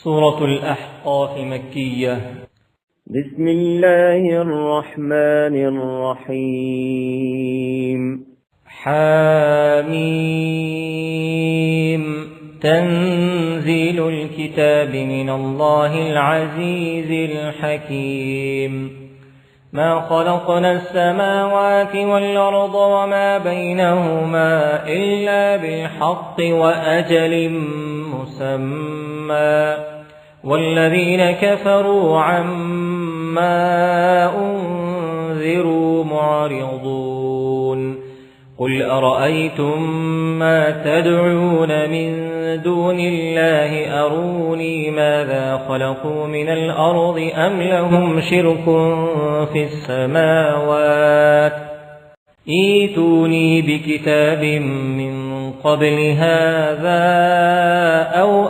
سورة الأحقاف مكية. بسم الله الرحمن الرحيم. حميم. تنزيل الكتاب من الله العزيز الحكيم. ما خلقنا السماوات والأرض وما بينهما إلا بالحق وأجل مسمى، والذين كفروا عما أنذروا معرضون. قل أرأيتم ما تدعون من دون الله أروني ماذا خلقوا من الأرض أم لهم شرك في السماوات، ائتوني بكتاب من قبل هذا أو